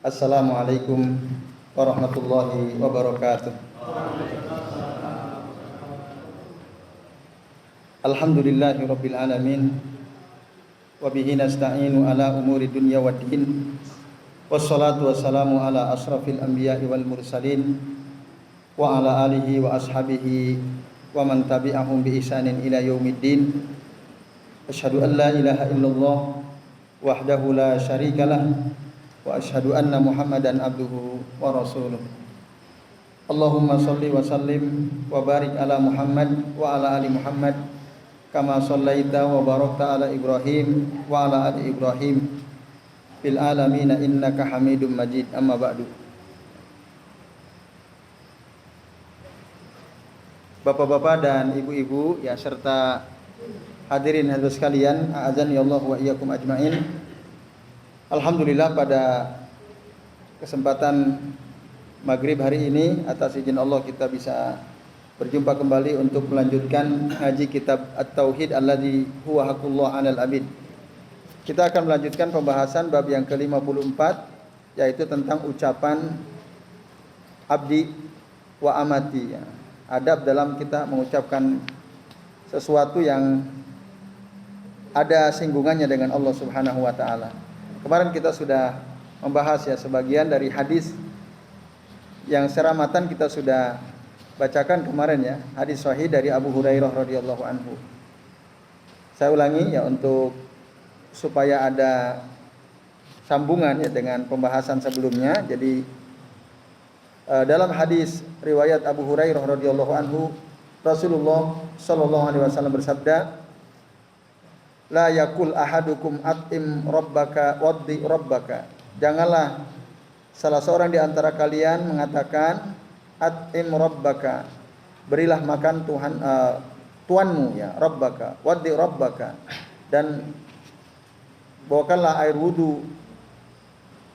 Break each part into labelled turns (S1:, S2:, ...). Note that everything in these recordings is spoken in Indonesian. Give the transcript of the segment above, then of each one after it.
S1: Assalamualaikum warahmatullahi wabarakatuh. Alhamdulillahirabbil alamin. Wa bihi nasta'inu ala umuri dunya waddin. Wassalatu wassalamu ala asrafil anbiya'i wal mursalin wa ala alihi wa ashabihi wa man tabi'ahum bi ihsanin ila yaumiddin. Asyhadu an la ilaha illallah wahdahu la syarikalah wa asyhadu anna Muhammadan abduhu wa rasuluh. Allahumma shalli wa sallim wa barik ala Muhammad wa ala ali Muhammad kama shallaita wa barakta ala Ibrahim wa ala ali Ibrahim fil alamin innaka Hamidum Majid. Amma ba'du. Bapak-bapak dan ibu-ibu ya serta hadirin hadirat sekalian, a'azani Allah wa iyyakum ajmain. Alhamdulillah pada kesempatan maghrib hari ini atas izin Allah kita bisa berjumpa kembali untuk melanjutkan ngaji kitab At-Tauhid alladzi huwa haqqullah 'alal 'abid. Kita akan melanjutkan pembahasan bab yang ke-54 yaitu tentang ucapan abdi wa amati ya. Adab dalam kita mengucapkan sesuatu yang ada singgungannya dengan Allah Subhanahu wa taala. Kemarin kita sudah membahas ya sebagian dari hadis yang secara matan kita sudah bacakan kemarin ya, hadis sahih dari Abu Hurairah radhiyallahu anhu. Saya ulangi ya untuk supaya ada sambungan ya dengan pembahasan sebelumnya. Jadi dalam hadis riwayat Abu Hurairah radhiyallahu anhu, Rasulullah sallallahu alaihi wasallam bersabda, la yakul ahadukum at'im rabbaka waddi rabbaka. Janganlah salah seorang di antara kalian mengatakan at'im rabbaka, berilah makan Tuhanmu ya, rabbaka waddi rabbaka, dan bawakanlah air wudu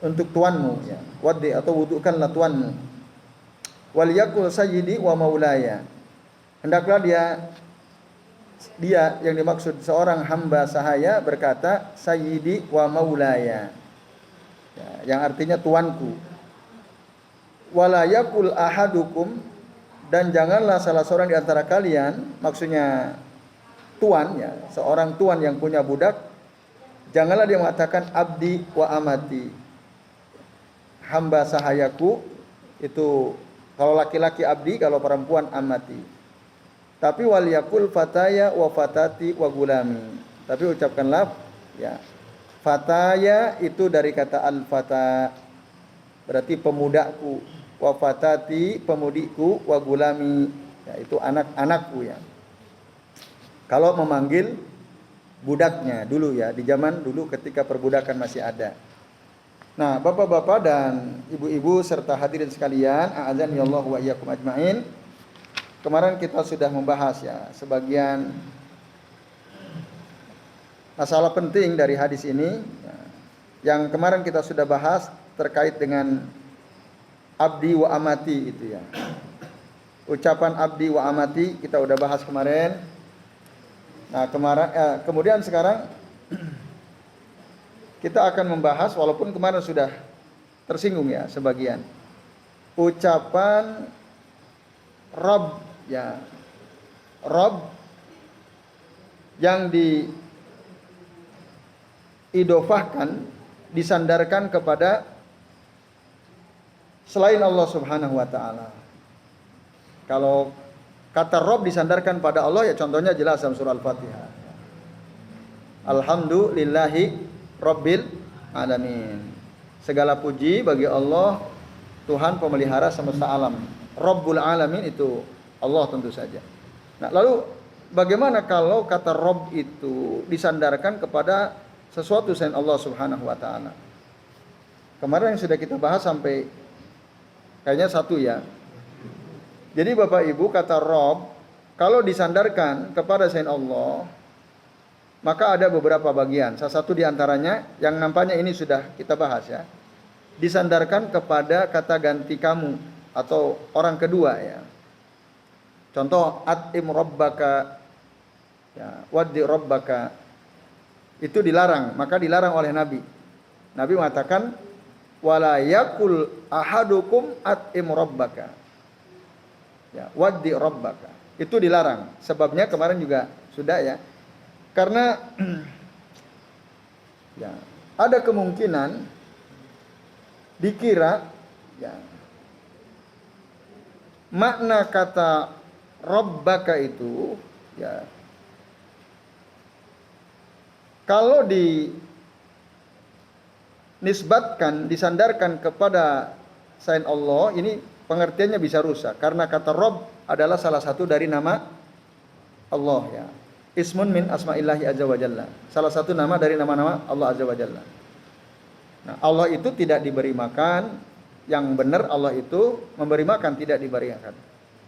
S1: untuk tuanmu ya, waddi atau wudukanlah tuanmu. Wal yakul sayyidi wa maulaya, hendaklah dia yang dimaksud seorang hamba sahaya berkata sayyidi wa maulaya ya, yang artinya tuanku. Wala yakul ahadukum, dan janganlah salah seorang di antara kalian, maksudnya tuan ya, seorang tuan yang punya budak, janganlah dia mengatakan abdi wa amati, hamba sahayaku. Itu kalau laki-laki abdi, kalau perempuan amati. Tapi wal yakul fataya wa fatati wa gulami. Tapi ucapkanlah ya, fataya itu dari kata al-fata, berarti pemudaku, wa fatati pemudiku, wa gulami ya, itu anak-anakku ya. Kalau memanggil budaknya dulu ya, di zaman dulu ketika perbudakan masih ada. Nah, bapak-bapak dan ibu-ibu serta hadirin sekalian, a'azani Allah wa iyyakum ajmain. Kemarin kita sudah membahas ya sebagian masalah penting dari hadis ini. Yang kemarin kita sudah bahas terkait dengan abdi wa amati itu ya. Ucapan abdi wa amati kita sudah bahas kemarin. Nah, kemudian sekarang kita akan membahas, walaupun kemarin sudah tersinggung ya sebagian, ucapan Rabb ya, Rabb yang diidofahkan, disandarkan kepada selain Allah Subhanahu wa taala. Kalau kata Rabb disandarkan pada Allah ya, contohnya jelas dalam surah Al-Fatihah. Alhamdulillahi Rabbil alamin. Segala puji bagi Allah, Tuhan pemelihara semesta alam. Rabbul alamin itu Allah tentu saja. Nah, lalu bagaimana kalau kata Rabb itu disandarkan kepada sesuatu selain Allah Subhanahu wa taala? Kemarin yang sudah kita bahas sampai kayaknya satu ya. Jadi Bapak Ibu, kata Rabb kalau disandarkan kepada selain Allah, maka ada beberapa bagian. Salah satu di antaranya yang nampaknya ini sudah kita bahas ya. Disandarkan kepada kata ganti kamu atau orang kedua ya. Contoh at'im rabbaka ya, waddi rabbaka, itu dilarang, maka dilarang oleh Nabi. Nabi mengatakan wala yakul ahadukum at'im rabbaka. Ya, waddi rabbaka. Itu dilarang. Sebabnya kemarin juga sudah ya. Karena ya, ada kemungkinan dikira ya, makna kata rabbaka itu ya, kalau dinisbatkan, disandarkan kepada selain Allah, ini pengertiannya bisa rusak. Karena kata Rabb adalah salah satu dari nama Allah ya. Ismun min asma'illahi azza wa jalla. Salah satu nama dari nama-nama Allah azza wa jalla. Nah, Allah itu tidak diberi makan. Yang benar Allah itu memberi makan, tidak diberi makan.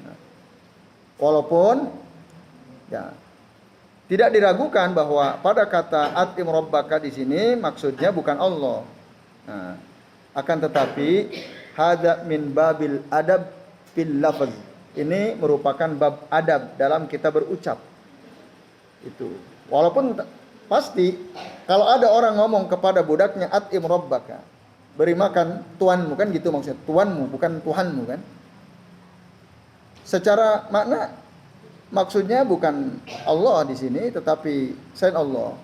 S1: Nah, walaupun ya, tidak diragukan bahwa pada kata at'im rabbaka di sini maksudnya bukan Allah. Nah, akan tetapi hada min babil adab fil lafaz. Ini merupakan bab adab dalam kita berucap. Itu. Walaupun pasti kalau ada orang ngomong kepada budaknya at'im rabbaka, beri makan tuanmu, kan gitu maksudnya. Tuanmu bukan Tuhanmu kan. Secara makna maksudnya bukan Allah di sini, tetapi selain Allah.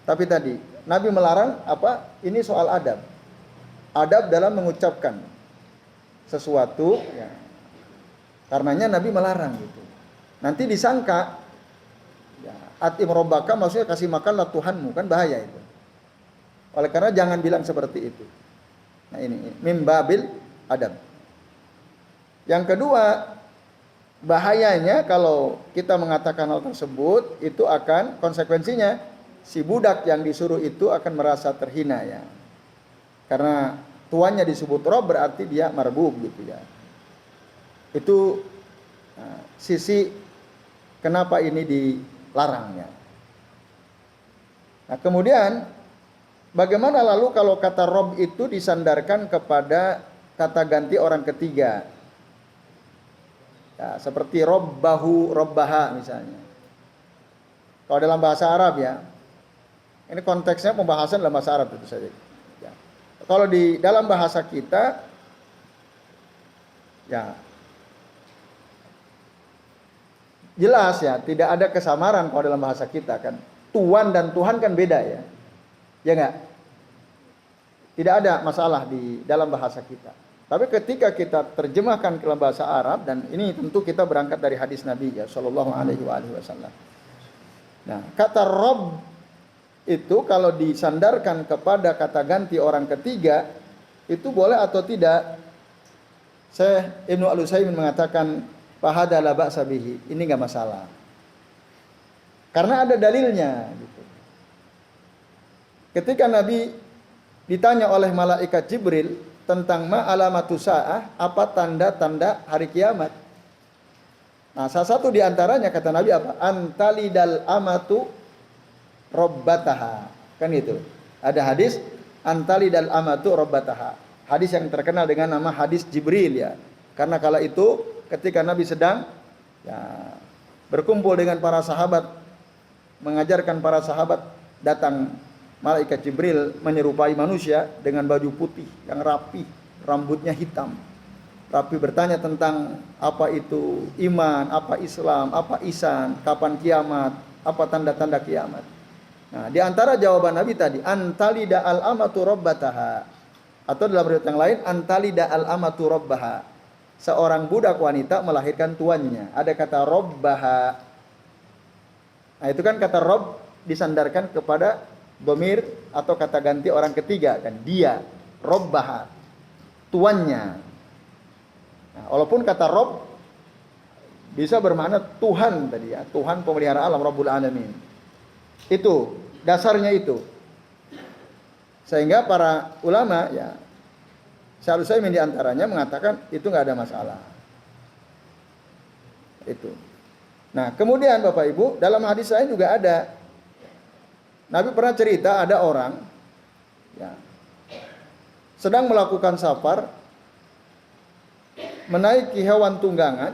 S1: Tapi tadi Nabi melarang apa? Ini soal adab. Adab dalam mengucapkan sesuatu. Ya. Karenanya Nabi melarang gitu. Nanti disangka, ya, at'im rabbaka maksudnya kasih makanlah Tuhanmu, kan bahaya itu. Oleh karena jangan bilang seperti itu. Nah ini mim babil adab. Yang kedua, bahayanya kalau kita mengatakan hal tersebut, itu akan konsekuensinya si budak yang disuruh itu akan merasa terhina ya. Karena tuannya disebut Rabb berarti dia marbub gitu ya. Itu sisi kenapa ini dilarangnya. Nah, kemudian bagaimana lalu kalau kata Rabb itu disandarkan kepada kata ganti orang ketiga? Ya, seperti robbahu, robbaha misalnya. Kalau dalam bahasa Arab ya, ini konteksnya pembahasan dalam bahasa Arab tentu saja. Ya. Kalau di dalam bahasa kita, ya jelas ya, tidak ada kesamaran kalau dalam bahasa kita kan. Tuan dan Tuhan kan beda ya, ya nggak? Tidak ada masalah di dalam bahasa kita. Tapi ketika kita terjemahkan ke dalam bahasa Arab, dan ini tentu kita berangkat dari hadis Nabi ya Shallallahu Alaihi Wasallam. Nah, kata Rabb itu kalau disandarkan kepada kata ganti orang ketiga, itu boleh atau tidak? Saya Ibnu Al-Utsaimin mengatakan fahada la ba'sa bihi. Ini enggak masalah. Karena ada dalilnya gitu. Ketika Nabi ditanya oleh malaikat Jibril tentang ma alamatu sa'ah, apa tanda-tanda hari kiamat. Nah, salah satu di antaranya kata Nabi apa? Antalidal amatu rabbataha. Kan itu. Ada hadis antalidal amatu rabbataha. Hadis yang terkenal dengan nama hadis Jibril ya. Karena kala itu ketika Nabi sedang ya, berkumpul dengan para sahabat, mengajarkan para sahabat, datang malaikat Jibril menyerupai manusia dengan baju putih yang rapi, rambutnya hitam. Rapi bertanya tentang apa itu iman, apa Islam, apa ihsan, kapan kiamat, apa tanda-tanda kiamat. Nah, di antara jawaban Nabi tadi, antalida al-amatu rabbataha. Atau dalam riwayat yang lain, antalida al-amatu rabbaha. Seorang budak wanita melahirkan tuannya. Ada kata rabbaha. Nah, itu kan kata Rabb disandarkan kepada dhamir atau kata ganti orang ketiga kan, dia rabbaha, tuannya. Nah, walaupun kata Rabb bisa bermakna Tuhan tadi ya, Tuhan pemelihara alam, Rabbul Alamin. Itu dasarnya itu. Sehingga para ulama ya, seharusnya di antaranya mengatakan itu nggak ada masalah. Itu. Nah, kemudian Bapak Ibu, dalam hadis lain juga ada. Nabi pernah cerita ada orang ya, sedang melakukan safar, menaiki hewan tunggangan,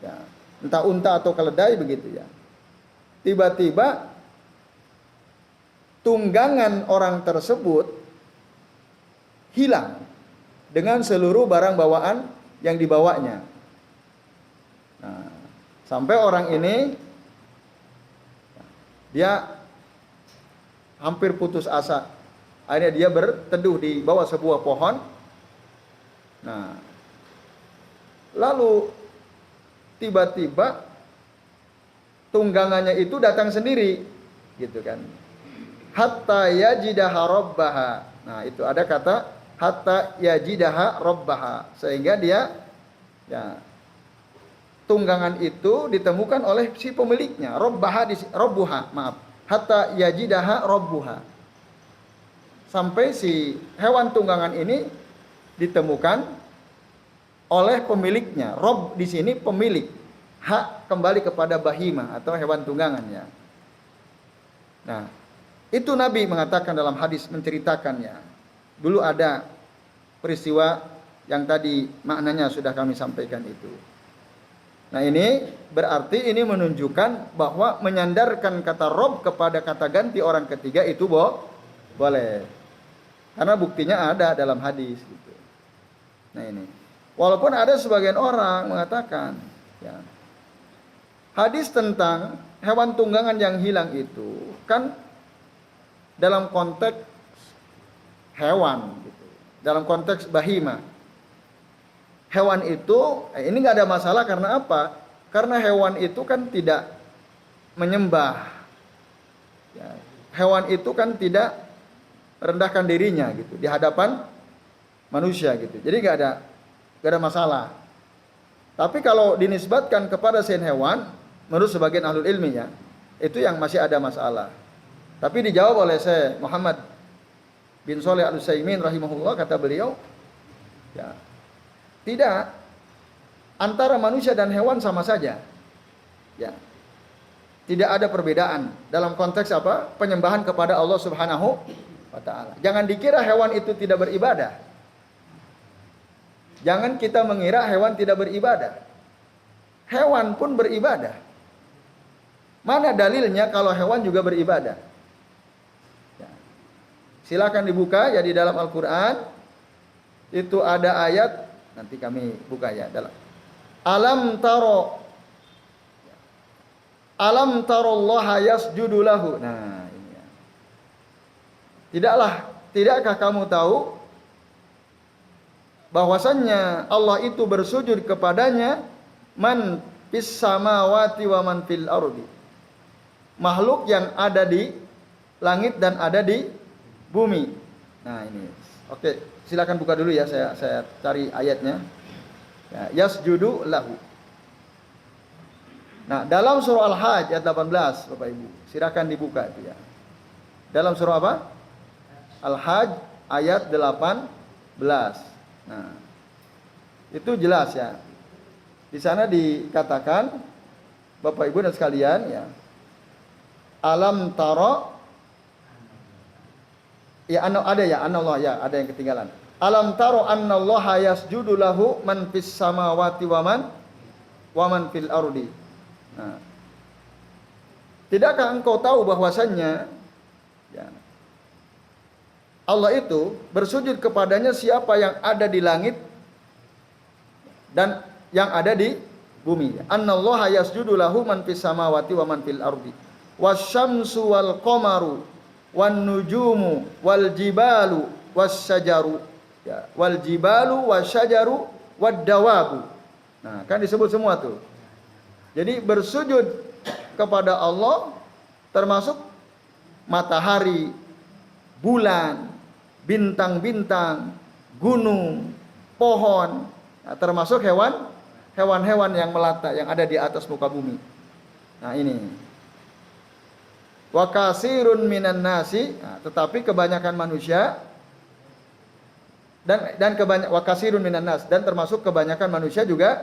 S1: ya, entah unta atau keledai begitu ya. Tiba-tiba tunggangan orang tersebut hilang dengan seluruh barang bawaan yang dibawanya. Nah, sampai orang ini dia hampir putus asa. Akhirnya dia berteduh di bawah sebuah pohon. Nah, lalu tiba-tiba tunggangannya itu datang sendiri, gitu kan. Hatta yajidaha rabbaha. Nah, itu ada kata hatta yajidaha rabbaha, sehingga dia ya tunggangan itu ditemukan oleh si pemiliknya. Rabbuha, maaf. Hatta yajidaha rabbuha. Sampai si hewan tunggangan ini ditemukan oleh pemiliknya. Rob di sini pemilik. Hak kembali kepada bahimah atau hewan tunggangannya. Nah, itu Nabi mengatakan dalam hadis menceritakannya. Dulu ada peristiwa yang tadi maknanya sudah kami sampaikan itu. Nah, ini berarti ini menunjukkan bahwa menyandarkan kata Rob kepada kata ganti orang ketiga itu boleh. Karena buktinya ada dalam hadis gitu. Nah, ini. Walaupun ada sebagian orang mengatakan ya, hadis tentang hewan tunggangan yang hilang itu kan dalam konteks hewan gitu. Dalam konteks bahima. Hewan itu ini nggak ada masalah karena apa? Karena hewan itu kan tidak menyembah. Ya, hewan itu kan tidak merendahkan dirinya gitu di hadapan manusia gitu. Jadi nggak ada masalah. Tapi kalau dinisbatkan kepada selain hewan, menurut sebagian ahlul ilmi ya, itu yang masih ada masalah. Tapi dijawab oleh Syekh Muhammad bin Shalih Al-Utsaimin rahimahullah, kata beliau, ya, tidak, antara manusia dan hewan sama saja. Ya. Tidak ada perbedaan dalam konteks apa? Penyembahan kepada Allah Subhanahu wa taala. Jangan dikira hewan itu tidak beribadah. Jangan kita mengira hewan tidak beribadah. Hewan pun beribadah. Mana dalilnya kalau hewan juga beribadah? Ya. Silakan dibuka ya di dalam Al-Qur'an. Itu ada ayat, nanti kami buka ya dalam Alam tarollaha yasjudu lahu. Nah, ini ya. Tidakkah kamu tahu bahwasannya Allah itu bersujud kepadanya man fis samawati wa man fil ardi. Makhluk yang ada di langit dan ada di bumi. Nah, ini. Oke, silakan buka dulu ya, saya cari ayatnya. Ya, yasjudu lahu. Nah, dalam surah Al-Hajj ayat 18, Bapak Ibu. Silakan dibuka itu ya. Dalam surah apa? Al-Hajj ayat 18. Nah, itu jelas ya. Di sana dikatakan, Bapak Ibu dan sekalian ya, alam taro, ya ada ya, anallah ya, ada yang ketinggalan. Alam taro annallaha yasjudu lahu man fis samawati wa man fil ardi. Nah, tidakkah engkau tahu bahwasannya ya, Allah itu bersujud kepadanya siapa yang ada di langit dan yang ada di bumi. Annallaha yasjudu lahu man fis samawati wa man fil ardi. Wasyamsu wal qamaru wan nujumu wal jibalu wasyajaru. Ya, wal jibalu wasyajaru wad dawabu. Nah, kan disebut semua tuh. Jadi bersujud kepada Allah termasuk matahari, bulan, bintang-bintang, gunung, pohon, nah, termasuk hewan-hewan yang melata yang ada di atas muka bumi. Nah, ini. Wa kasirun minan nasi, nah, tetapi kebanyakan manusia dan wa kasirun minan nas, dan termasuk kebanyakan manusia juga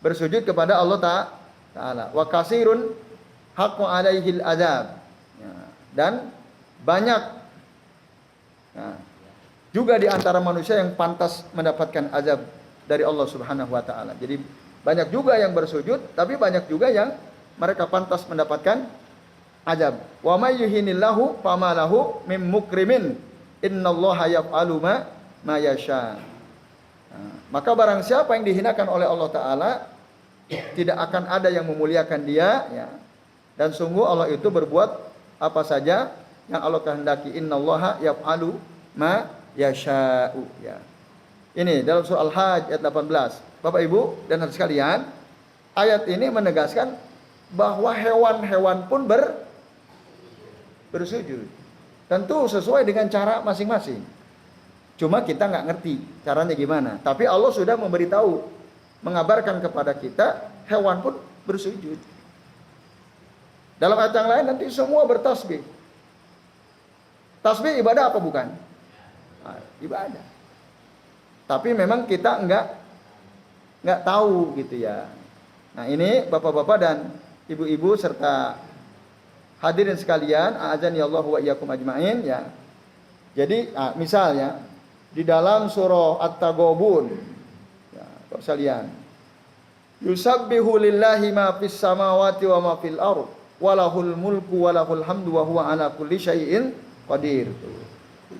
S1: bersujud kepada Allah Ta'ala. Wa kasirun haqqu alaihil azab. Ya, dan banyak juga di antara manusia yang pantas mendapatkan azab dari Allah Subhanahu wa taala. Jadi banyak juga yang bersujud, tapi banyak juga yang mereka pantas mendapatkan azab. Wa may yuhinillahu fama lahu mim mukrimin innallaha yaf'alu ma ma yasha. Maka barang siapa yang dihinakan oleh Allah Ta'ala, tidak akan ada yang memuliakan dia, ya. Dan sungguh Allah itu berbuat apa saja yang Allah kehendaki. Innallaha yaf'alu ma yasha'u, ya. Ini dalam surah Al-Hajj ayat 18. Bapak Ibu dan saudara sekalian, ayat ini menegaskan bahwa hewan-hewan pun bersujud. Tentu sesuai dengan cara masing-masing. Cuma kita nggak ngerti caranya gimana. Tapi Allah sudah memberitahu, mengabarkan kepada kita, hewan pun bersujud. Dalam ayat yang lain nanti semua bertasbih. Tasbih ibadah apa bukan? Nah, ibadah. Tapi memang kita nggak tahu gitu ya. Nah ini bapak-bapak dan ibu-ibu serta hadirin sekalian, a'adzani Allah wa iyyakum ajmain, ya. Jadi misalnya di dalam surah At-Taghabun, ya, Bapak sekalian, yusabbihu lillahi ma fis samawati wa ma fil ardh walahul mulku walahul hamdu wa huwa ala kulli syai'in qadir.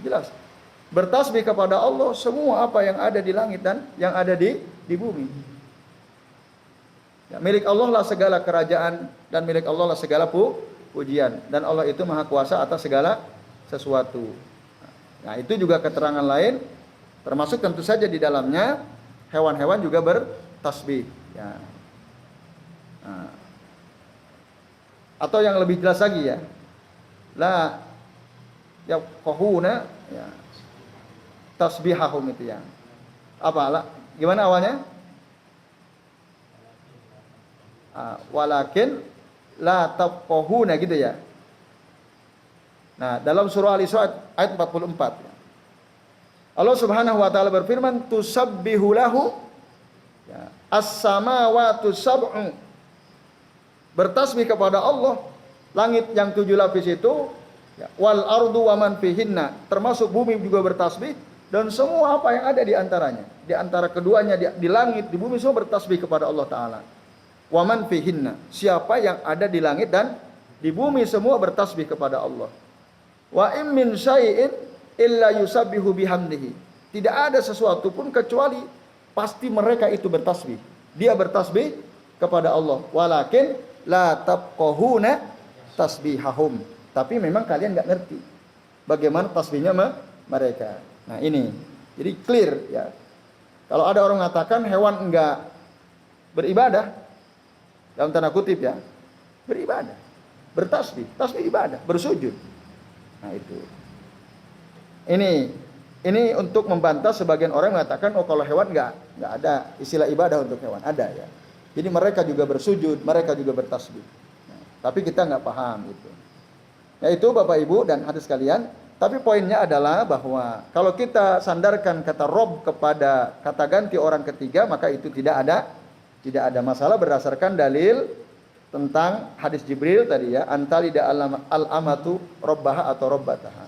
S1: Jelas. Bertasbih kepada Allah semua apa yang ada di langit dan yang ada di bumi. Ya, milik Allah lah segala kerajaan dan milik Allah lah segala pujian, dan Allah itu maha kuasa atas segala sesuatu. Nah, itu juga keterangan lain, termasuk tentu saja di dalamnya hewan-hewan juga bertasbih, ya. Nah, atau yang lebih jelas lagi ya, la yaqahuna, ya, tasbihahum itu ya. Apa lah? Gimana awalnya? Walakin la tafqahuna gitu ya. Nah, dalam surah Al-Isra ayat 44 ya. Allah Subhanahu wa taala berfirman, tusabbihu lahu, ya, as-samawati sab'u. Bertasbih kepada Allah langit yang 7 lapis itu, ya, wal ardu wa man fihinna, termasuk bumi juga bertasbih, dan semua apa yang ada di antaranya. Di antara keduanya, di langit, di bumi, semua bertasbih kepada Allah Ta'ala. Wa man fihinna, siapa yang ada di langit dan di bumi semua bertasbih kepada Allah. Wa in min syai'in illa yusabbihu bihamdihi. Tidak ada sesuatu pun kecuali pasti mereka itu bertasbih. Dia bertasbih kepada Allah. Walakin la tafqahuna tasbihahum. Tapi memang kalian nggak ngerti bagaimana tasbihnya mereka. Nah ini, jadi clear ya. Kalau ada orang mengatakan hewan enggak beribadah, dalam tanda kutip ya, beribadah, bertasbih, tasbih ibadah, bersujud. Nah itu. Ini untuk membantah sebagian orang mengatakan, oh kalau hewan enggak ada istilah ibadah untuk hewan, ada ya. Jadi mereka juga bersujud, mereka juga bertasbih. Nah, tapi kita nggak paham itu. Yaitu Bapak Ibu dan hadirin sekalian. Tapi poinnya adalah bahwa kalau kita sandarkan kata Rob kepada kata ganti orang ketiga, maka itu tidak ada masalah berdasarkan dalil tentang hadis Jibril tadi ya, antalida al-amatu robbaha atau robbataha.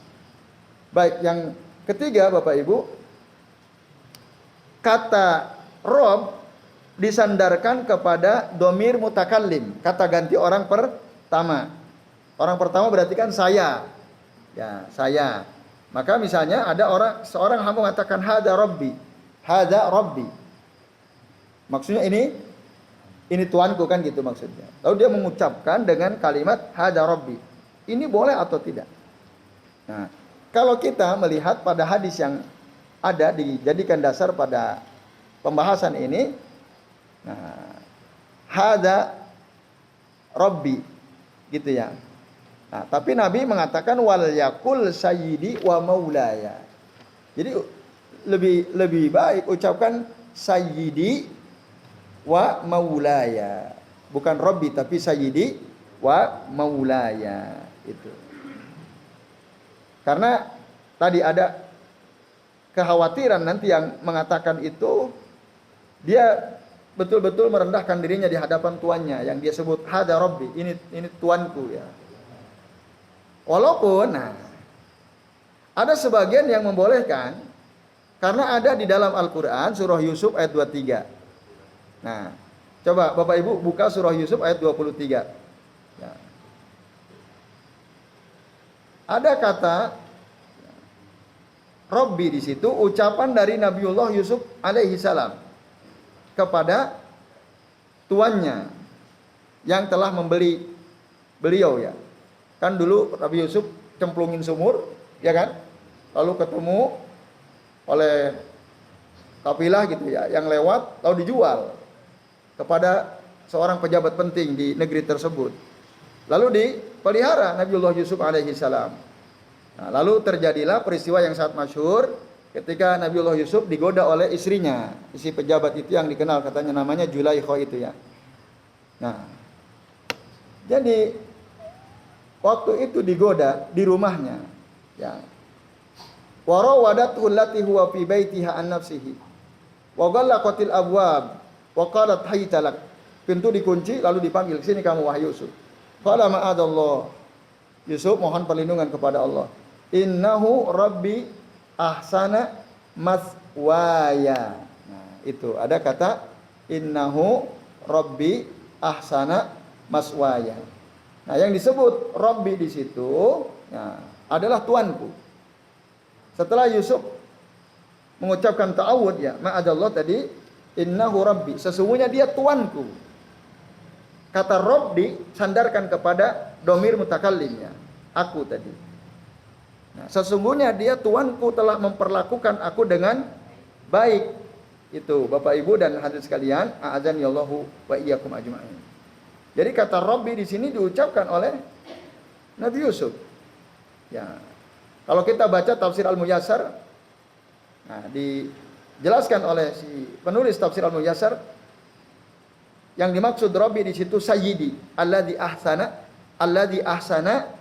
S1: Baik, yang ketiga Bapak Ibu, kata Rob disandarkan kepada domir mutakallim, kata ganti orang pertama. Orang pertama berarti kan saya. Ya, saya. Maka misalnya ada seorang hamba mengatakan hada rabbi. Maksudnya ini tuanku kan gitu maksudnya. Lalu dia mengucapkan dengan kalimat hada rabbi. Ini boleh atau tidak? Nah, kalau kita melihat pada hadis yang ada dijadikan dasar pada pembahasan ini, nah, hada rabbi gitu ya. Nah, tapi Nabi mengatakan wal yakul sayyidi wa maulaya. Jadi lebih baik ucapkan sayyidi wa maulaya. Bukan Rabbi tapi sayyidi wa maulaya itu. Karena tadi ada kekhawatiran nanti yang mengatakan itu dia betul-betul merendahkan dirinya di hadapan tuannya yang dia sebut hada Rabbi, ini tuanku ya. Walaupun ada sebagian yang membolehkan karena ada di dalam Al-Qur'an surah Yusuf ayat 23. Nah, coba Bapak Ibu buka surah Yusuf ayat 23. Ya. Ada kata Rabbi di situ ucapan dari Nabiullah Yusuf alaihi salam kepada tuannya yang telah membeli beliau ya. Kan dulu Nabi Yusuf cemplungin sumur, ya kan? Lalu ketemu oleh kafilah gitu ya, yang lewat lalu dijual kepada seorang pejabat penting di negeri tersebut. Lalu dipelihara Nabiullah Yusuf alaihi salam. Nah, lalu terjadilah peristiwa yang sangat masyhur ketika Nabiullah Yusuf digoda oleh istrinya, isi pejabat itu yang dikenal katanya namanya Zulaikha itu ya. Nah, jadi waktu itu digoda di rumahnya, ya. Wa rawadathu allati huwa fi baitiha an nafsihi. Wa ghallaqatil abwab wa qalat hayta lak. Pintu dikunci lalu dipanggil, "Sini kamu wahai Yusuf." Qala ma'adallah. Yusuf mohon perlindungan kepada Allah. Innahu rabbi ahsana maswaya. Nah, itu ada kata innahu rabbi ahsana maswaya. Nah, yang disebut rabbi di situ ya, adalah tuanku. Setelah Yusuf mengucapkan ta'awud ya, ma'adallah tadi innahu rabbi, sesungguhnya dia tuanku. Kata rabbi sandarkan kepada domir mutakallimnya, aku tadi. Nah, sesungguhnya dia tuanku telah memperlakukan aku dengan baik. Itu Bapak Ibu dan hadirin sekalian, a'adzani Allahu wa iyyakum ajma'in. Jadi kata Rabbi di sini diucapkan oleh Nabi Yusuf. Ya. Kalau kita baca tafsir Al-Muyassar, nah dijelaskan oleh si penulis tafsir Al-Muyassar, yang dimaksud Rabbi di situ sayyidi, alladzi ahsana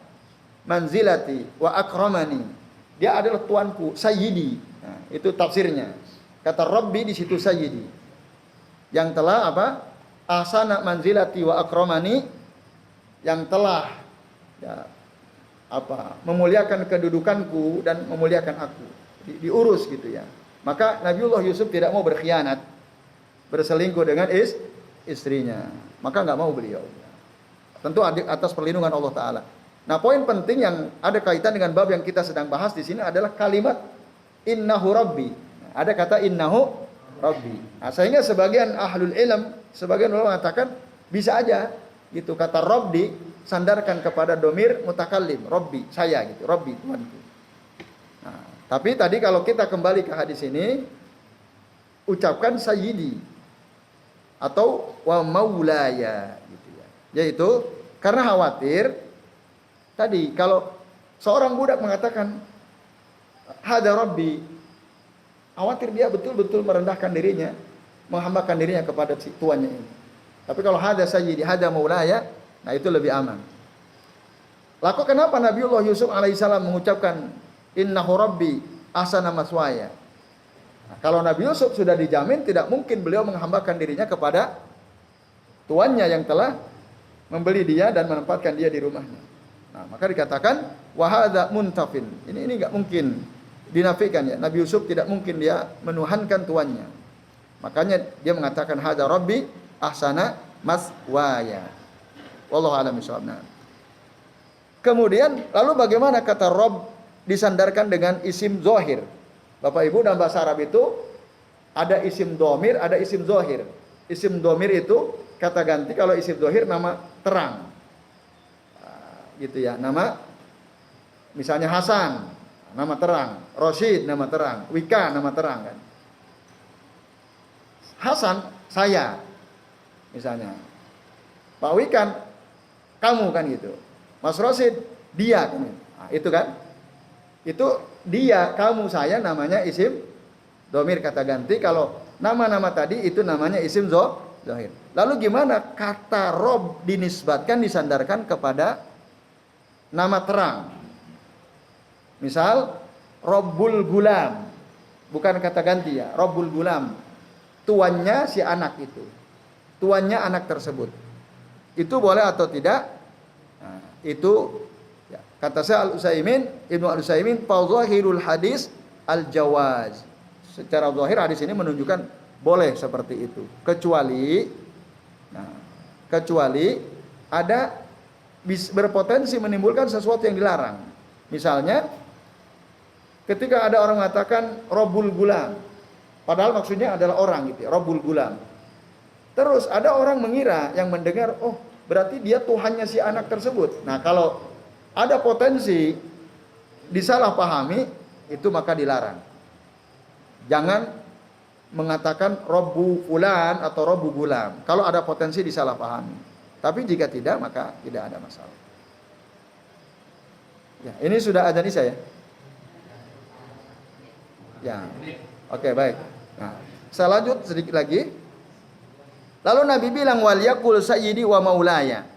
S1: manzilati wa akramani. Dia adalah tuanku, sayyidi. Nah, itu tafsirnya. Kata Rabbi di situ sayyidi. Yang telah apa? Ahsana manzilati wa akramani, yang telah ya, apa? Memuliakan kedudukanku dan memuliakan aku. Diurus gitu ya. Maka Nabiullah Yusuf tidak mau berkhianat, berselingkuh dengan istrinya. Maka nggak mau beliau. Tentu atas perlindungan Allah Ta'ala. Nah, poin penting yang ada kaitan dengan bab yang kita sedang bahas di sini adalah kalimat innahu rabbi. Nah, ada kata innahu rabbi. Nah, sehingga sebagian ahlul ilm, sebagian ulama mengatakan bisa aja gitu kata rabbi sandarkan kepada domir mutakallim, rabbi, saya gitu, rabbi, tuanku. Nah, tapi tadi kalau kita kembali ke hadis ini ucapkan sayyidi atau wa maulaya gitu ya. Yaitu karena khawatir tadi kalau seorang budak mengatakan hada rabbi, khawatir dia betul-betul merendahkan dirinya, menghambakan dirinya kepada si tuannya ini. Tapi kalau hada sayyidi, hada maulaya, nah itu lebih aman. Lalu kenapa Nabiullah Yusuf alaihissalam mengucapkan innahu rabbi ahsana maswaya? Nah, kalau Nabi Yusuf sudah dijamin tidak mungkin beliau menghambakan dirinya kepada tuannya yang telah membeli dia dan menempatkan dia di rumahnya. Nah, maka dikatakan wahada muntafin. Ini enggak mungkin dinafikan ya. Nabi Yusuf tidak mungkin dia menuhankan tuannya. Makanya dia mengatakan hada rabbi ahsana maswaya. Wallahu a'lam bishawab. Kemudian lalu bagaimana kata Rabb disandarkan dengan isim zahir? Bapak Ibu, dalam bahasa Arab itu ada isim domir, ada isim zahir. Isim domir itu kata ganti, kalau isim zahir nama terang. Gitu ya, nama misalnya Hasan, nama terang, Rosid nama terang, Wika nama terang kan. Hasan saya misalnya, Pak Wikan kamu kan gitu, Mas Rosid dia kan. Nah, itu kan, itu dia, kamu, saya namanya isim domir kata ganti. Kalau nama-nama tadi itu namanya isim zahir. Lalu gimana kata Rob dinisbatkan, disandarkan kepada nama terang? Misal Robbul Gulam, bukan kata ganti ya, Robbul Gulam, tuannya si anak itu, tuannya anak tersebut. Itu boleh atau tidak? Nah, itu ya, kata saya Ibnu Al-Utsaimin, fadhahirul hadis al-jawaz. Secara zahir hadis ini menunjukkan boleh seperti itu, kecuali ada berpotensi menimbulkan sesuatu yang dilarang. Misalnya ketika ada orang mengatakan Rabbul Gulam, padahal maksudnya adalah orang gitu ya, Rabbul Gulam. Terus ada orang mengira yang mendengar, oh berarti dia Tuhannya si anak tersebut. Nah kalau ada potensi disalahpahami, itu maka dilarang. Jangan mengatakan Rabbu Fulan atau Rabbu Gulam kalau ada potensi disalahpahami. Tapi jika tidak, maka tidak ada masalah. Ya, ini sudah azan Isya ya? Ya. Oke, baik. Nah, saya lanjut sedikit lagi. Lalu Nabi bilang wal yaqul sayyidi wa maulaya.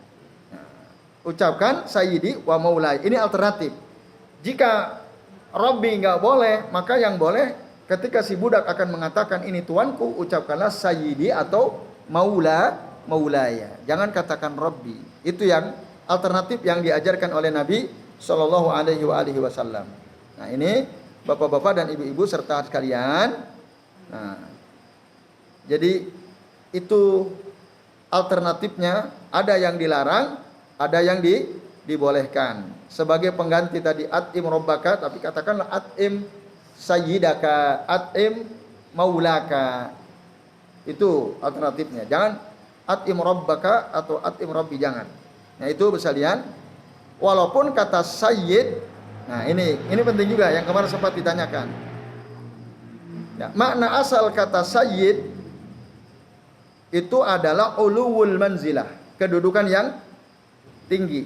S1: Ucapkan sayyidi wa maulaya. Ini alternatif. Jika Rabbi enggak boleh, maka yang boleh ketika si budak akan mengatakan ini tuanku, ucapkanlah sayyidi atau maulaya. Jangan katakan Rabbi. Itu yang alternatif yang diajarkan oleh Nabi sallallahu alaihi wasallam. Nah, ini Bapak-bapak dan ibu-ibu serta sekalian. Nah, jadi itu alternatifnya, ada yang dilarang, ada yang dibolehkan. Sebagai pengganti tadi at'im rabbaka, tapi katakanlah at'im sayyidaka, at'im maulaka. Itu alternatifnya. Jangan at'im rabbaka atau at'im rabbi, jangan. Nah, itu sekalian. Walaupun kata sayyid, nah ini penting juga yang kemarin sempat ditanyakan. Ya, makna asal kata sayyid itu adalah uluwul manzilah, kedudukan yang tinggi.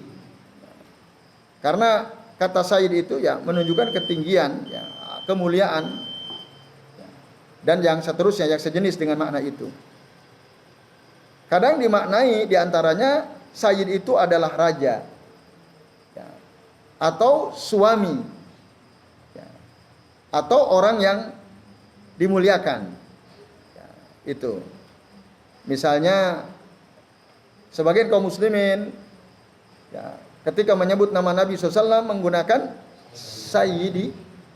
S1: Karena kata sayyid itu ya menunjukkan ketinggian, ya, kemuliaan, ya, dan yang seterusnya yang sejenis dengan makna itu. Kadang dimaknai diantaranya sayyid itu adalah raja, ya, atau suami, ya, atau orang yang dimuliakan, ya, itu. Misalnya sebagian kaum muslimin, ya, ketika menyebut nama Nabi SAW menggunakan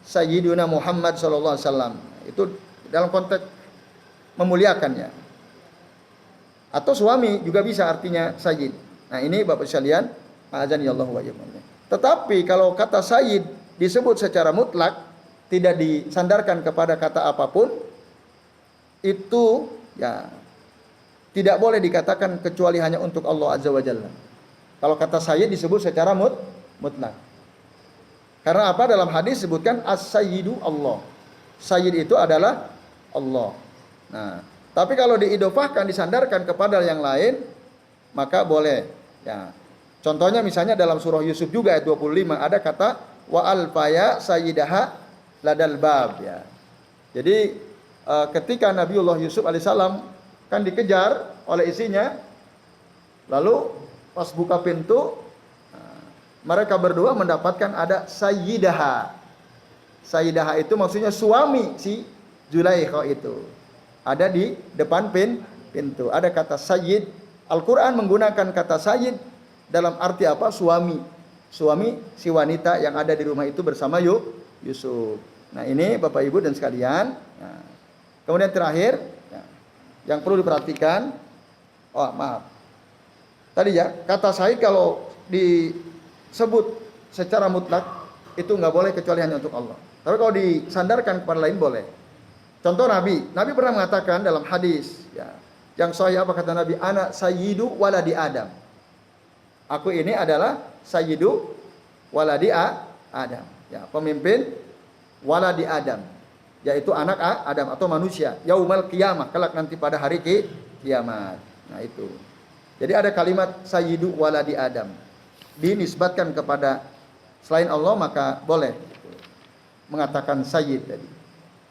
S1: Sayyiduna Muhammad SAW, itu dalam konteks memuliakannya. Atau suami juga bisa artinya sayyid. Nah, ini Bapak sekalian, azani Allah wa iyyakum. Tetapi kalau kata sayyid disebut secara mutlak, tidak disandarkan kepada kata apapun, itu ya tidak boleh dikatakan kecuali hanya untuk Allah Azza wa Jalla. Kalau kata sayyid disebut secara mutlak. Karena apa? Dalam hadis disebutkan as-sayyidu Allah. Sayyid itu adalah Allah. Nah, tapi kalau diidofahkan, disandarkan kepada yang lain, maka boleh. Ya. Contohnya misalnya dalam surah Yusuf juga ayat 25 ada kata wa alfaya sayyidaha ladal bab, ya. Jadi ketika Nabiullah Yusuf alaihissalam kan dikejar oleh istrinya, lalu pas buka pintu, mereka berdua mendapatkan ada sayyidaha. Sayyidaha itu maksudnya suami si Zulaikha itu. Ada di depan pintu. Ada kata sayyid. Al-Quran menggunakan kata sayyid dalam arti apa? Suami. Suami si wanita yang ada di rumah itu bersama Yusuf. Nah, ini Bapak Ibu dan sekalian. Nah, kemudian terakhir, ya, yang perlu diperhatikan. Oh, maaf. Tadi ya, kata sayyid kalau disebut secara mutlak itu nggak boleh kecuali hanya untuk Allah. Tapi kalau disandarkan kepada lain boleh. Contoh Nabi pernah mengatakan dalam hadis, ya, yang sahih apa kata Nabi? Ana sayyidu waladi Adam. Aku ini adalah sayyidu waladi Adam. Ya, pemimpin waladi Adam, yaitu anak Adam atau manusia. Yaumal qiyamah, kelak nanti pada hari kiamat. Nah, itu. Jadi ada kalimat sayyidu waladi Adam dinisbatkan kepada selain Allah, maka boleh mengatakan sayyid tadi.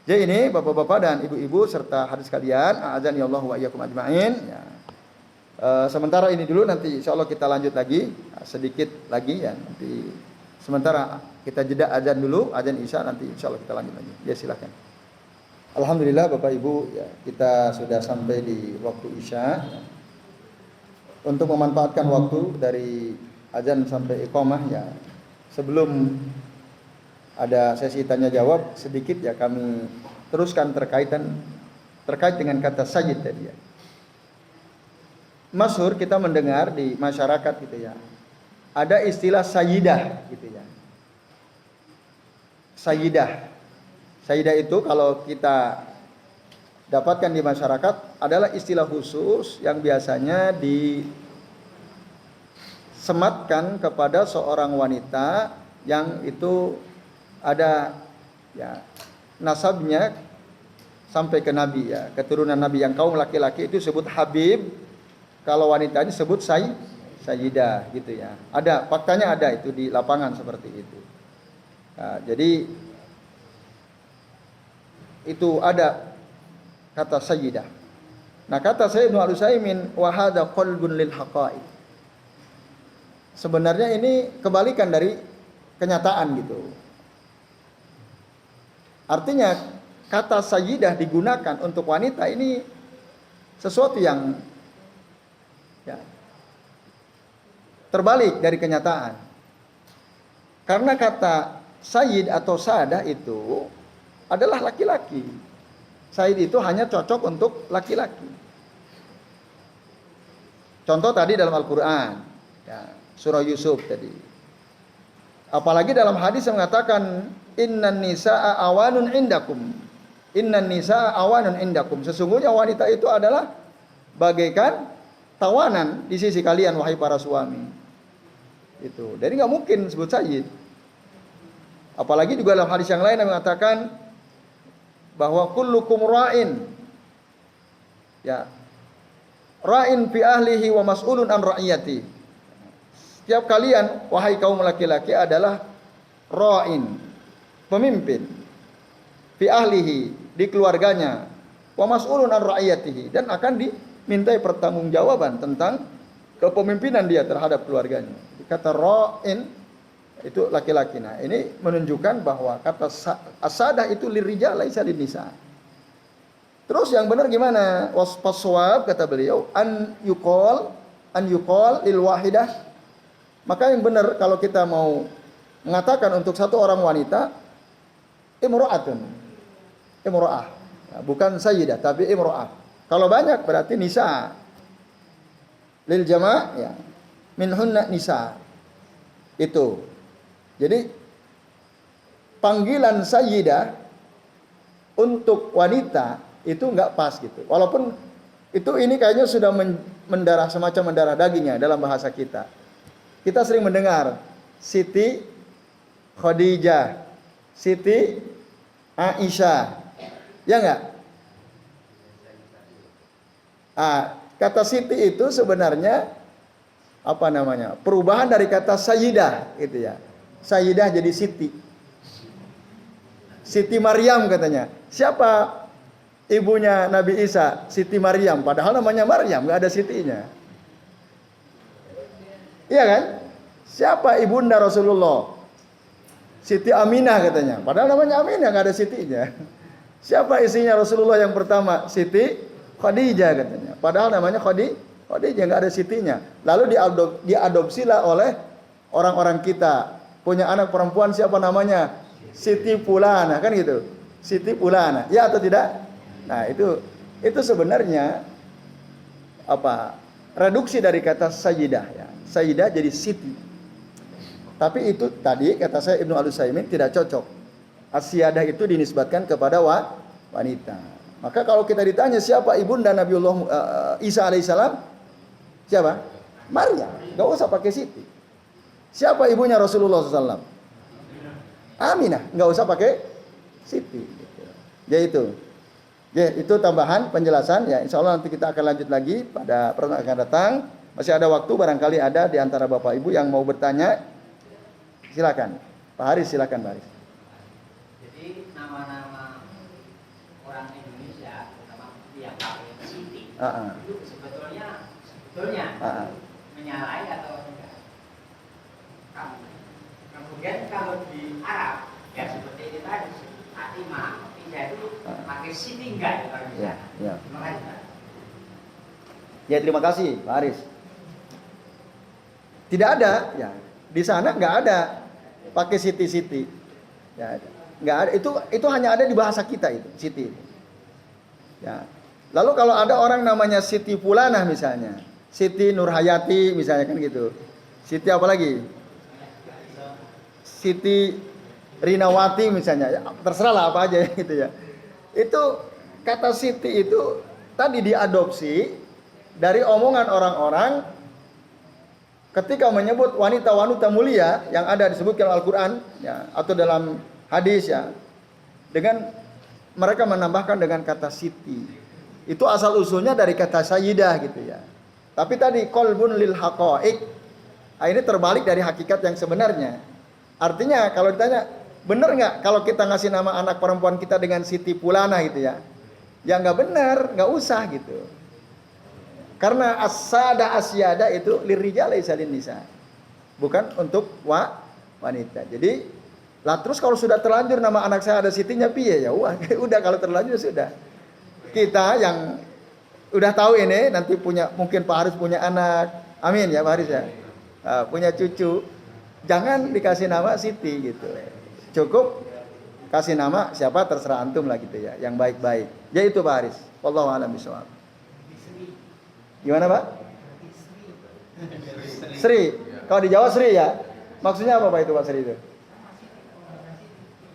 S1: Jadi ini Bapak-bapak dan Ibu-ibu serta hadirin sekalian, a'adzani Allah wa iyyakum ajma'in. Ya. Sementara ini dulu, nanti insyaallah kita lanjut lagi sedikit lagi ya. Nanti sementara kita jeda azan dulu, azan Isya, nanti insyaallah kita lanjut lagi. Ya, silakan. Alhamdulillah Bapak Ibu, ya, kita sudah sampai di waktu Isya. Ya. Untuk memanfaatkan waktu dari azan sampai iqamah, ya. Sebelum ada sesi tanya jawab sedikit, ya, kami teruskan terkait dengan kata sayyid tadi, ya. Masyhur kita mendengar di masyarakat gitu ya, ada istilah sayyidah gitu ya. sayyidah. Sayyidah itu kalau kita dapatkan di masyarakat adalah istilah khusus yang biasanya disematkan kepada seorang wanita yang itu ada ya nasabnya sampai ke Nabi ya, keturunan Nabi. Yang kaum laki-laki itu sebut Habib, kalau wanitanya sebut sayyidah gitu ya. Ada, faktanya ada itu di lapangan seperti itu. Nah, jadi itu ada kata sayyidah. Nah, kata Syekh Ibnu Al-Utsaimin wa hadza qalbun lil haqa'iq. Sebenarnya ini kebalikan dari kenyataan gitu. Artinya kata sayyidah digunakan untuk wanita ini sesuatu yang ya, terbalik dari kenyataan. Karena kata sayyid atau sadah itu adalah laki-laki. Sayyid itu hanya cocok untuk laki-laki. Contoh tadi dalam Al-Quran ya, surah Yusuf tadi. Apalagi dalam hadis yang mengatakan innan nisaa awanun indakum. Innan nisaa awanun indakum. Sesungguhnya wanita itu adalah bagaikan tawanan di sisi kalian wahai para suami. Itu. Jadi nggak mungkin sebut sayyid. Apalagi juga dalam hadis yang lain yang mengatakan bahwa kullukum ra'in. Ya. Ra'in fi ahlihi wa mas'ulun an ra'iyati. Setiap kalian wahai kaum laki-laki adalah ra'in, pemimpin fi ahlihi, di keluarganya, wa mas'ulun an ra'iyatihi, dan akan dimintai pertanggungjawaban tentang kepemimpinan dia terhadap keluarganya. Kata ra'in itu laki-laki. Nah, ini menunjukkan bahwa kata asadah itu lirijal laisa linnisa. Terus yang benar gimana? Wasfaswab kata beliau an yuqal lil wahidah. Maka yang benar kalau kita mau mengatakan untuk satu orang wanita imra'atun. Imra'ah, bukan sayyidah tapi imra'ah. Kalau banyak berarti nisa. Lil jama' ya. Minhunna nisa. Itu. Jadi panggilan sayyidah untuk wanita itu enggak pas gitu. Walaupun itu ini kayaknya sudah mendarah semacam mendarah dagingnya dalam bahasa kita. Kita sering mendengar Siti Khadijah, Siti Aisyah. Ya enggak? Kata Siti itu sebenarnya apa namanya? Perubahan dari kata sayyidah gitu ya. Sayyidah jadi Siti. Siti Maryam katanya. Siapa ibunya Nabi Isa? Siti Maryam. Padahal namanya Maryam, enggak ada Sitinya. Iya kan? Siapa ibunda Rasulullah? Siti Aminah katanya. Padahal namanya Aminah, enggak ada Sitinya. Siapa istrinya Rasulullah yang pertama? Siti Khadijah katanya. Padahal namanya Khadijah, enggak ada Sitinya. Lalu diadopsilah oleh orang-orang kita. Punya anak perempuan siapa namanya? Siti Fulana, kan gitu. Siti Fulana. Ya atau tidak? Nah, itu sebenarnya apa? Reduksi dari kata sayyidah ya. Sayyidah jadi Siti. Tapi itu tadi kata saya Ibnu Al-Utsaimin tidak cocok. As-siyadah itu dinisbatkan kepada wanita. Maka kalau kita ditanya siapa ibunda Nabiullah Isa alaihissalam? Siapa? Maryam. Gak usah pakai Siti. Siapa ibunya Rasulullah SAW? Aminah. Gak usah pakai Siti. Ya itu. Ya itu tambahan penjelasan. Ya insya Allah nanti kita akan lanjut lagi pada pertemuan akan datang. Masih ada waktu, barangkali ada di antara Bapak Ibu yang mau bertanya. Silakan. Pak Haris, silakan Pak Haris.
S2: Jadi nama-nama orang Indonesia, terutama yang pakai Siti, itu sebetulnya menyalahi atau enggak? Kemudian kalau di Arab, ya seperti ini tadi, Fatimah, tidak itu pakai Siti enggak?
S1: Ya.
S2: Terima kasih Pak.
S1: Ya terima kasih Pak Haris. Tidak ada, ya di sana nggak ada pakai Siti. Ya, nggak ada. Itu hanya ada di bahasa kita itu Siti. Ya. Lalu kalau ada orang namanya Siti Fulanah misalnya, Siti Nurhayati misalnya kan gitu. Siti apa lagi? Siti Rinawati misalnya, ya, terserah lah apa aja gitu ya. Itu kata Siti itu tadi diadopsi dari omongan orang-orang ketika menyebut wanita-wanita mulia yang ada disebutkan Al-Quran ya, atau dalam hadis ya, dengan mereka menambahkan dengan kata Siti. Itu asal usulnya dari kata Sayyidah gitu ya. Tapi tadi qalbun lil haqaiq, ini terbalik dari hakikat yang sebenarnya. Artinya kalau ditanya, benar nggak kalau kita ngasih nama anak perempuan kita dengan Siti Pulana gitu ya? Ya nggak benar, nggak usah gitu. Karena as-sada asyada itu lirijali salin nisa, bukan untuk wanita. Jadi lah terus kalau sudah terlanjur nama anak saya ada Sitinya piye ya? Udah kalau terlanjur sudah. Kita yang udah tahu ini nanti punya, mungkin Pak Haris punya anak, amin ya Pak Haris ya, punya cucu, jangan dikasih nama Siti gitu. Cukup kasih nama siapa terserah antum lah gitu ya, yang baik-baik. Ya itu Pak Haris. Wallahu a'lam bishawab. Gimana Pak? Sri. Kalau di Jawa Sri ya. Maksudnya apa Pak itu Pak Sri itu?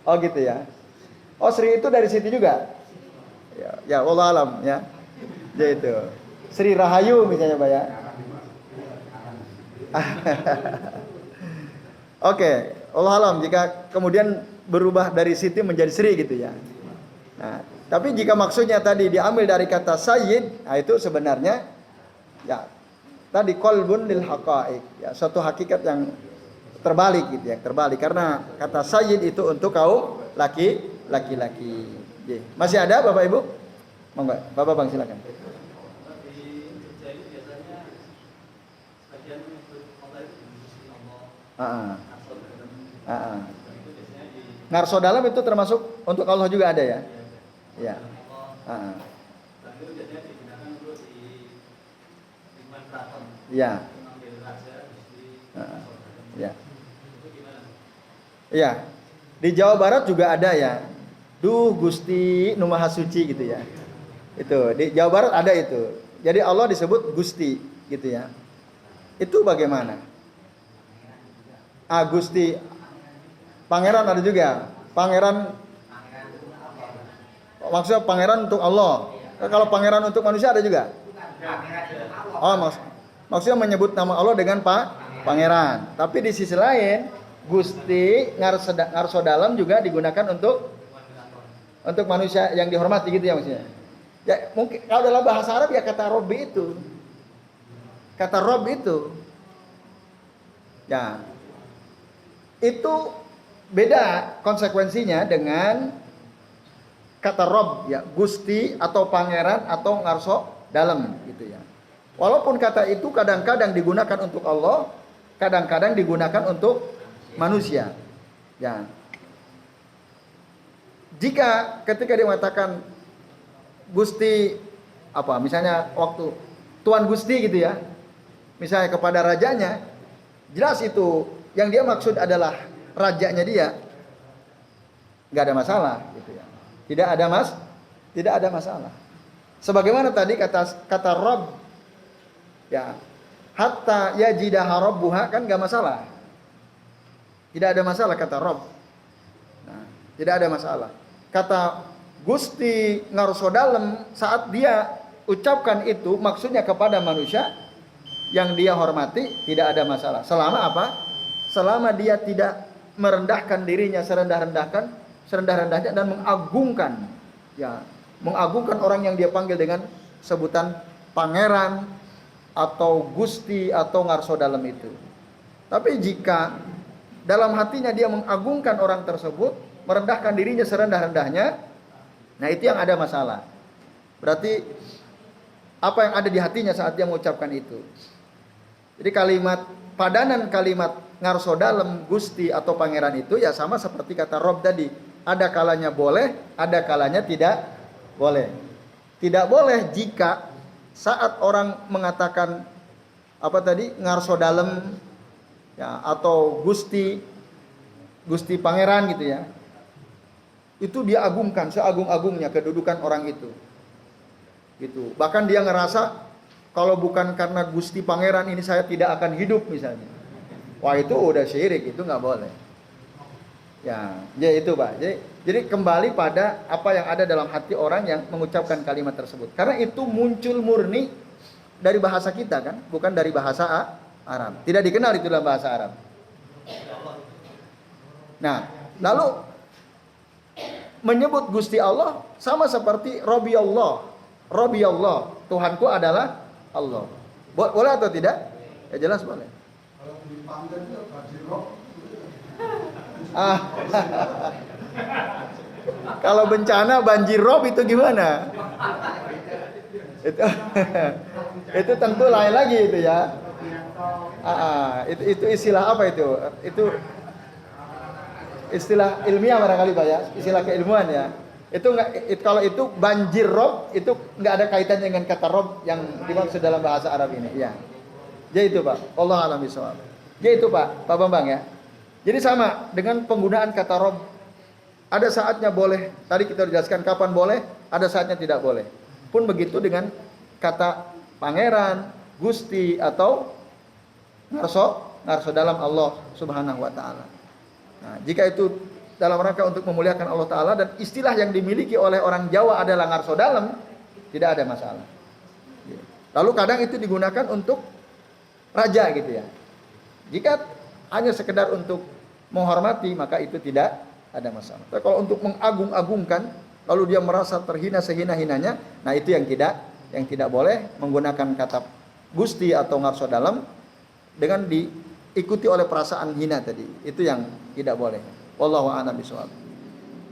S1: Oh gitu ya. Oh Sri itu dari Siti juga? Ya wallahu a'lam ya. Ya itu. Sri Rahayu misalnya Pak ya. Oke, wallahu a'lam jika kemudian berubah dari Siti menjadi Sri gitu ya. Nah, tapi jika maksudnya tadi diambil dari kata Sayyid, nah itu sebenarnya ya tadi qalbun lil haqaiq, ya suatu hakikat yang terbalik gitu ya, terbalik karena kata Sayyid itu untuk kaum laki-laki. Masih ada Bapak Ibu? Monggo, Bapak Bang silakan. Ngarso dalam itu termasuk untuk Allah juga ada ya? Ya. Ya. Ya. Ya. Di Jawa Barat juga ada ya. Duh Gusti Nu Maha Suci gitu ya. Itu di Jawa Barat ada itu. Jadi Allah disebut Gusti gitu ya. Itu bagaimana? Gusti Pangeran ada juga. Pangeran maksudnya pangeran untuk Allah. Kalau pangeran untuk manusia ada juga? Oh, maksudnya menyebut nama Allah dengan pangeran. Tapi di sisi lain Gusti ngarso dalam juga digunakan untuk manusia yang dihormati gitu ya maksudnya. Ya mungkin kalau dalam bahasa Arab ya kata Rob itu. Kata Rob itu. Ya. Itu beda konsekuensinya dengan kata Rob ya, Gusti atau pangeran atau ngarso dalam gitu ya. Walaupun kata itu kadang-kadang digunakan untuk Allah, kadang-kadang digunakan untuk manusia. Ya. Jika ketika dia mengatakan Gusti apa, misalnya waktu Tuan Gusti gitu ya, misalnya kepada rajanya, jelas itu yang dia maksud adalah rajanya dia, nggak ada masalah gitu ya. Tidak ada masalah. Sebagaimana tadi kata Rabb ya, hatta yajidaha rabbuha kan nggak masalah. Tidak ada masalah kata Rabb. Nah, tidak ada masalah. Kata Gusti ngarso dalem saat dia ucapkan itu maksudnya kepada manusia yang dia hormati, tidak ada masalah. Selama apa? Selama dia tidak merendahkan dirinya serendah-rendahnya dan mengagungkan orang yang dia panggil dengan sebutan pangeran atau Gusti atau ngarso dalam itu. Tapi jika dalam hatinya dia mengagungkan orang tersebut, merendahkan dirinya serendah-rendahnya, nah itu yang ada masalah. Berarti apa yang ada di hatinya saat dia mengucapkan itu. Jadi padanan kalimat ngarso dalam, Gusti atau pangeran itu ya sama seperti kata Rob tadi. Ada kalanya boleh, ada kalanya tidak boleh. Tidak boleh jika saat orang mengatakan apa tadi, ngarso dalam ya, atau Gusti pangeran gitu ya. Itu dia agungkan seagung-agungnya kedudukan orang itu. Gitu. Bahkan dia ngerasa kalau bukan karena Gusti pangeran ini saya tidak akan hidup misalnya. Wah itu udah syirik, itu nggak boleh. Ya itu Pak. Jadi kembali pada apa yang ada dalam hati orang yang mengucapkan kalimat tersebut. Karena itu muncul murni dari bahasa kita kan, bukan dari bahasa Arab. Tidak dikenal itu dalam bahasa Arab. Nah, lalu menyebut Gusti Allah sama seperti Robbi Allah. Robbi Allah, Tuhanku adalah Allah. Boleh atau tidak? Ya jelas boleh.
S3: Kalau dipanggil banjir rob.
S1: Kalau bencana banjir rob itu gimana? Itu tentu lain lagi itu ya. Itu istilah apa itu? Itu istilah ilmiah barangkali Pak ya, istilah keilmuan ya. Itu enggak, kalau itu banjir rob itu enggak ada kaitannya dengan kata rob yang dimaksud dalam bahasa Arab ini. Ya. Jadi itu Pak. Allah a'lam bishawab. Jadi itu Pak Bambang ya. Jadi sama dengan penggunaan kata rob. Ada saatnya boleh. Tadi kita jelaskan kapan boleh, ada saatnya tidak boleh. Pun begitu dengan kata pangeran, gusti atau ngarso dalam Allah Subhanahu wa taala. Nah, jika itu dalam rangka untuk memuliakan Allah taala dan istilah yang dimiliki oleh orang Jawa adalah ngarso dalam, tidak ada masalah. Lalu kadang itu digunakan untuk raja gitu ya. Jika hanya sekedar untuk menghormati maka itu tidak ada masalah. Tapi kalau untuk mengagung-agungkan lalu dia merasa terhina sehina-hinanya, nah itu yang tidak boleh menggunakan kata gusti atau ngarso dalam dengan diikuti oleh perasaan hina tadi. Itu yang tidak boleh. Wallahu a'lam bishawab.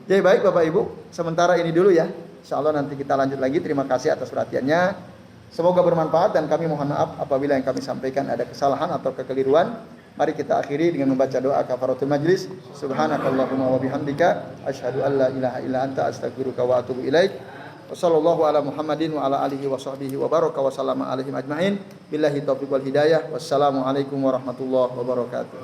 S1: Jadi baik Bapak Ibu, sementara ini dulu ya. Insyaallah nanti kita lanjut lagi. Terima kasih atas perhatiannya. Semoga bermanfaat dan kami mohon maaf apabila yang kami sampaikan ada kesalahan atau kekeliruan. Mari kita akhiri dengan membaca doa kafaratul majlis. Subhanakallahumma wa bihamdika asyhadu an la ilaha illa anta astaghfiruka wa atubu ilaik. Wassallallahu ala Muhammadin wa ala alihi wa sahbihi wa baraka wa sallama alaihim ajmain. Billahi taufiq wal hidayah. Wassalamu alaikum warahmatullahi wabarakatuh.